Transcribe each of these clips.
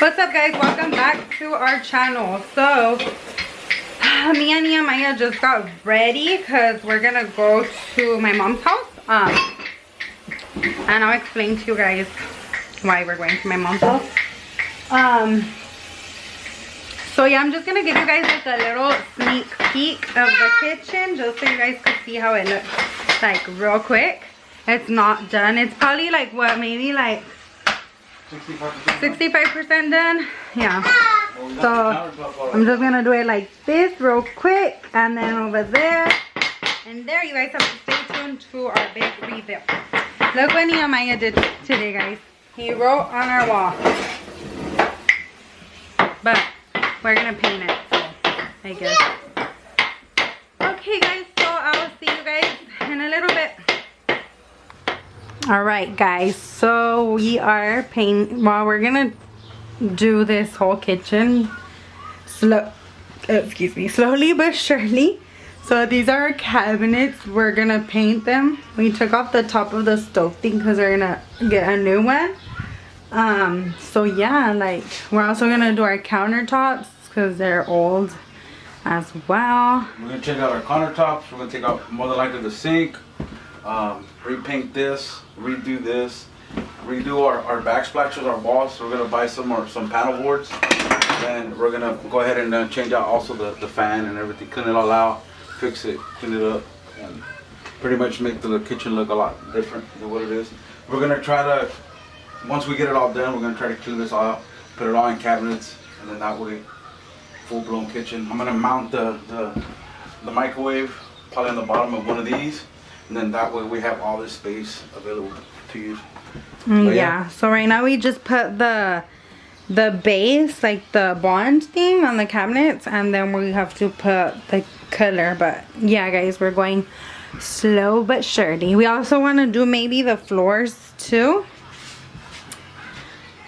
What's up, guys? Welcome back to our channel. So me and Nehemiah just got ready because we're gonna go to my mom's house, and I'll explain to you guys why we're going to my mom's house. So yeah, I'm just gonna give you guys like a little sneak peek of the kitchen just so you guys can see how it looks like real quick. It's not done. It's probably like what, maybe like 65% done. Yeah. So I'm just gonna do it like this real quick, and then over there and there. You guys have to stay tuned to our big reveal. Look what Nehemiah did today, guys. He wrote on our wall, but we're gonna paint it, so I guess. Okay, guys, so I'll see you guys in a little bit. All right, guys, so we are painting. Well, we're gonna do this whole kitchen slowly but surely. So these are our cabinets. We're gonna paint them. We took off the top of the stove thing because we're gonna get a new one. So yeah, like we're also gonna do our countertops because they're old as well. We're gonna check out our countertops. We're gonna take out more than likely the sink, repaint this, redo this, redo our backsplashes, our walls. So we're gonna buy some panel boards, and we're gonna go ahead and change out also the fan and everything, clean it all out, fix it, clean it up, and pretty much make the kitchen look a lot different than what it is. We're gonna try to, once we get it all done, we're gonna try to clean this all out, put it all in cabinets, and then that way, full-blown kitchen. I'm gonna mount the microwave probably on the bottom of one of these, and then that way we have all this space available to use. Yeah, so right now we just put the base, like the bond thing on the cabinets, and then we have to put the color. But yeah, guys, we're going slow but surely. We also want to do maybe the floors too.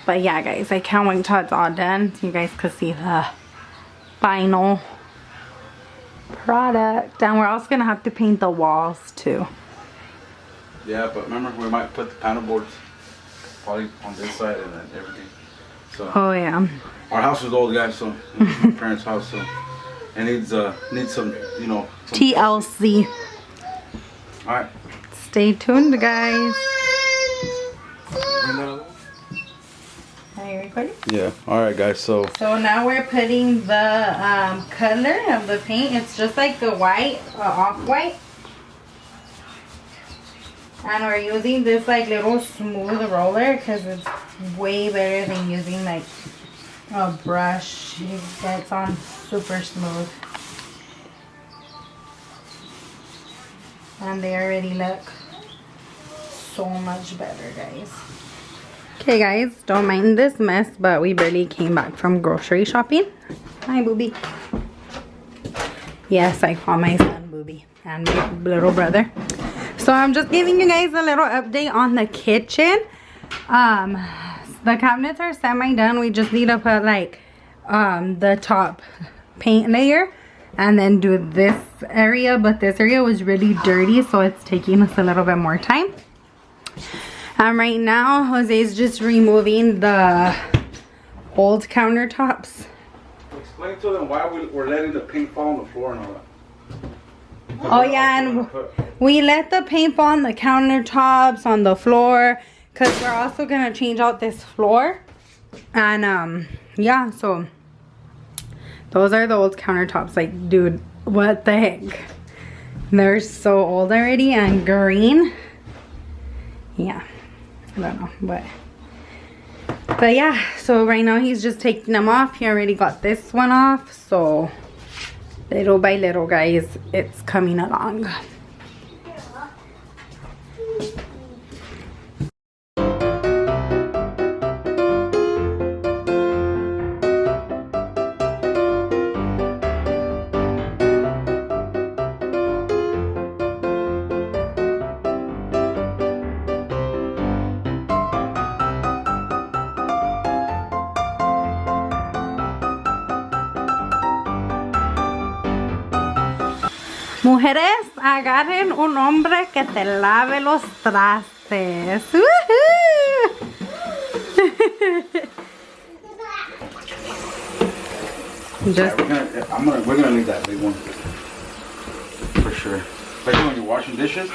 But yeah, guys, I can't wait till it's all done so you guys can see the final product. And we're also gonna have to paint the walls too. Yeah, but remember, we might put the panel boards probably on this side and then everything. So oh yeah, our house is old, guys, so my parents' house, so it needs some, you know, some TLC. all right, Stay tuned, guys. Are you recording? yeah. All right, guys, so now we're putting the color of the paint. It's just like the white, off-white. And we're using this like little smooth roller because it's way better than using like a brush. It gets on super smooth. And they already look so much better, guys. Okay, guys, don't mind this mess, but we barely came back from grocery shopping. Hi, Booby. Yes, I call my son Booby and my little brother. So I'm just giving you guys a little update on the kitchen. The cabinets are semi-done. We just need to put like the top paint layer and then do this area. But this area was really dirty, so it's taking us a little bit more time. Right now, Jose's just removing the old countertops. explain to them why we're letting the paint fall on the floor and all that. Oh yeah, and we let the paint fall on the countertops, on the floor, because we're also gonna change out this floor. And yeah, so those are the old countertops. Like, dude, what the heck? They're so old already and green. Yeah, I don't know, but yeah, so right now he's just taking them off. He already got this one off, so little by little, guys, it's coming along. Mujeres, agarren un hombre que te lave los trastes. Just we're gonna leave that big one for sure. Especially when you're washing dishes.